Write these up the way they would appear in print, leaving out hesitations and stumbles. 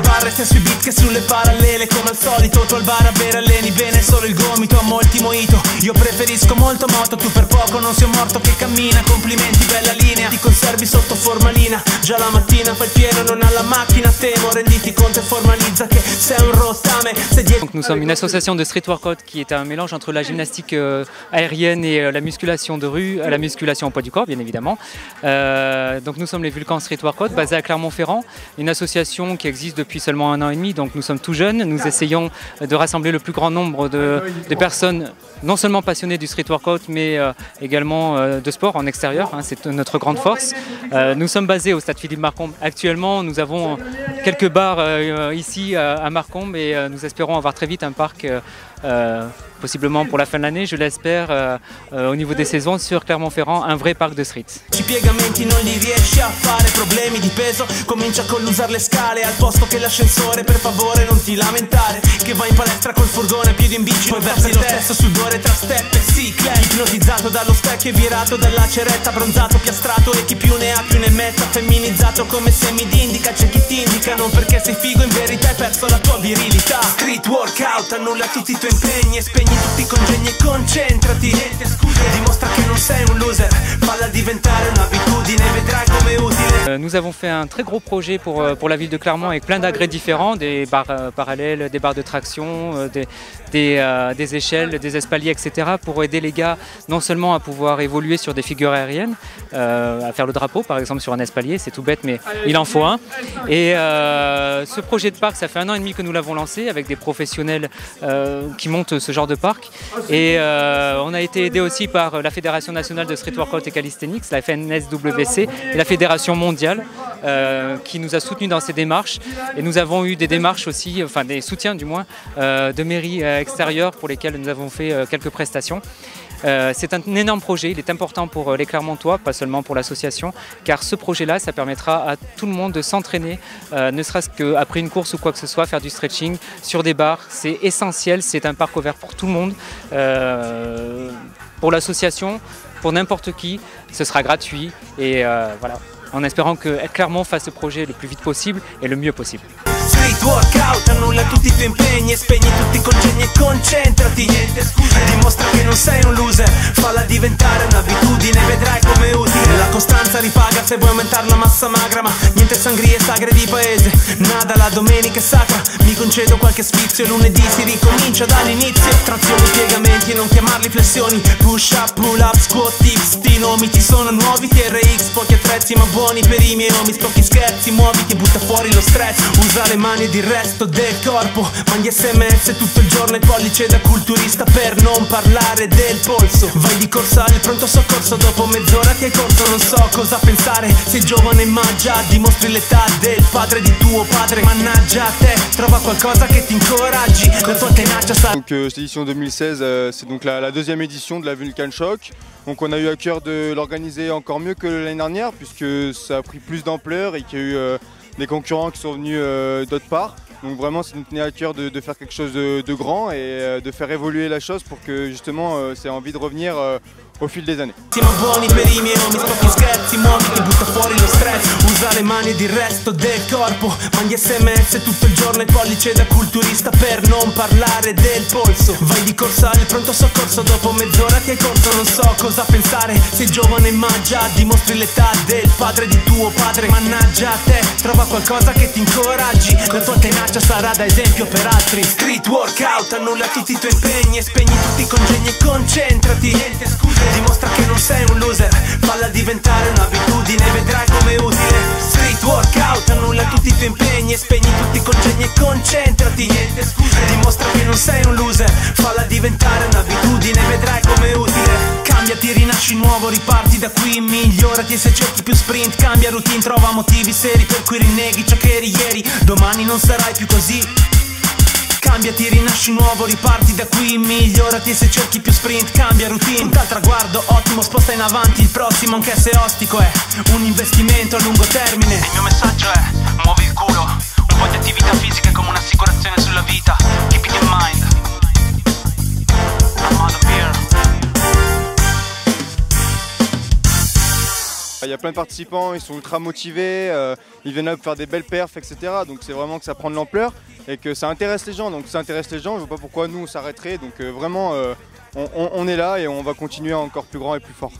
barre sia sui beat che sulle parallele. Come al solito tu al bar a bere alleni bene solo il gomito a molti mojito. Io preferisco molto moto, tu per poco non sei un morto che cammina. Complimenti, bella linea, ti conservi sotto formalina. Già la mattina fai il pieno, non alla macchina, temo. Renditi conto e formalizza che sei un rottame. Donc nous sommes une association de street workout qui est un mélange entre la gymnastique aérienne et la musculation de rue, la musculation au poids du corps bien évidemment. Donc nous sommes les Vulcans Street Workout basés à Clermont-Ferrand, une association qui existe depuis seulement 1 an et demi, donc nous sommes tout jeunes. Nous essayons de rassembler le plus grand nombre de personnes non seulement passionnées du street workout mais également de sport en extérieur, hein, c'est notre grande force. Nous sommes basés au stade Philippe Marcombe. Actuellement nous avons quelques bars ici à Marcombe et nous espérons avoir très vite un parc possiblement pour la fin de l'année, je l'espère, au niveau des saisons sur Clermont-Ferrand, un vrai parc de street. I piegamenti non li riesci a fare, problemi di peso, comincia con l'usare le scale al posto che l'ascensore, per favore non ti lamentare, che vai in palestra col furgone, piedi in bici, poi versi lo stesso sudore tra step e cicla, ipnotizzato dallo specchio e virato dalla ceretta, bronzato, piastrato e chi più ne ha più ne metta, femminizzato come semi d'indica, c'è chi ti indica, non perché sei figo, in verità hai perso la tua virilità. Street workout, annulla tutti i tuoi impegni e spegni tutti i congegni e concentrati, niente scuse, dimostra che non sei un loser, falla diventare un'abitudine, vedrai come utile. Nous avons fait un très gros projet pour la ville de Clermont avec plein d'agrès différents, des barres parallèles, des barres de traction, des échelles, des espaliers, etc. pour aider les gars non seulement à pouvoir évoluer sur des figures aériennes, à faire le drapeau par exemple sur un espalier, c'est tout bête mais il en faut un. Et ce projet de parc, ça fait 1 an et demi que nous l'avons lancé avec des professionnels qui montent ce genre de parc. Et on a été aidé aussi par la Fédération nationale de street workout et calisthenics, la FNSWC, et la Fédération mondiale qui nous a soutenus dans ces démarches. Et nous avons eu des démarches aussi, enfin des soutiens du moins, de mairies extérieures pour lesquelles nous avons fait quelques prestations. C'est un énorme projet, il est important pour les Clermontois, pas seulement pour l'association, car ce projet-là, ça permettra à tout le monde de s'entraîner, ne serait-ce qu'après une course ou quoi que ce soit, faire du stretching sur des barres. C'est essentiel, c'est un parc ouvert pour tout le monde. Pour l'association, pour n'importe qui, ce sera gratuit et voilà, en espérant que Clermont fasse ce projet le plus vite possible et le mieux possible. Street workout, annulla tutti i tuoi impegni e spegni tutti i congegni e concentrati, niente scuse, dimostra che non sei un loser, falla diventare un'abitudine, vedrai come utile. La costanza ripaga se vuoi aumentare la massa magra, ma niente sangrie sagre di paese, nada la domenica è sacra, mi concedo qualche sfizio, lunedì si ricomincia dall'inizio, trazioni, piegamenti e non chiamarli flessioni, push up, pull up, squat, tips, sti nomi ti sono nuovi, TRX, pochi attrezzi ma buoni per i miei nomi, pochi scherzi, muoviti e butta fuori lo stress, usa le mani ed il resto del corpo, mandi sms tutto il giorno e pollice da culturista per non parlare del polso, vai di corsa al pronto soccorso dopo mezz'ora che hai corso, non so cosa pensare, sei giovane ma già dimostri l'età del padre di tuo padre, mannaggia a te, trova qualcosa che ti incoraggi, la tua tenacia sa. Donc cette édition 2016, c'est donc la 2e édition de la Vulcan Shock. Donc on a eu à cœur de l'organiser encore mieux que l'année dernière puisque ça a pris plus d'ampleur et qu'il y a eu des concurrents qui sont venus d'autre part. Donc vraiment c'est nous tenait à cœur de faire quelque chose de grand et de faire évoluer la chose pour que justement c'est envie de revenir au fil des années. Siamo buoni per i miei nomi, pochi scherzi, muoviti, butta fuori lo stress, usa le mani ed il resto del corpo, mandi sms tutto il giorno e pollice da culturista per non parlare del polso, vai di corsa al pronto soccorso dopo mezz'ora che hai corso, non so cosa pensare, sei giovane ma già dimostri l'età del padre di tuo padre, mannaggia a te, trova qualcosa che ti incoraggi, la tua tenacia sarà da esempio per altri. Street workout, annulla tutti i tuoi impegni e spegni tutti i congegni e concentrati, niente scuse, dimostra che non sei un loser, falla diventare un'abitudine, vedrai come utile. Street workout, annulla tutti i tuoi impegni e spegni tutti i congegni e concentrati, niente scuse, dimostra che non sei un loser, falla diventare un'abitudine, vedrai come utile. Cambiati, rinasci nuovo, riparti da qui, migliorati e se cerchi più sprint, cambia routine, trova motivi seri per cui rinneghi ciò che eri ieri, domani non sarai più così. Cambiati, rinasci nuovo, riparti da qui, migliorati e se cerchi più sprint, cambia routine. Punta al traguardo, ottimo, sposta in avanti, il prossimo anche se ostico è un investimento a lungo termine. Il mio messaggio è, muovi il culo, un po' di attività fisica è come un'assicurazione sulla vita, keep it in mind. I'm out of here. Il y a plein de participants, ils sont ultra motivés, ils viennent là pour faire des belles perfs, etc. Donc c'est vraiment que ça prend de l'ampleur et que ça intéresse les gens. Donc ça intéresse les gens, je vois pas pourquoi nous on s'arrêterait. Donc vraiment on est là et on va continuer encore plus grand et plus fort.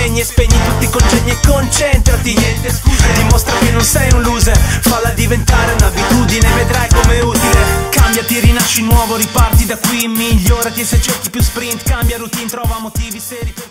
E spegni tutti i congegni e concentrati, niente scuse, dimostra che non sei un loser, falla diventare un'abitudine, vedrai come è utile. Cambiati, rinasci nuovo, riparti da qui, migliorati e se cerchi più sprint, cambia routine, trova motivi seri per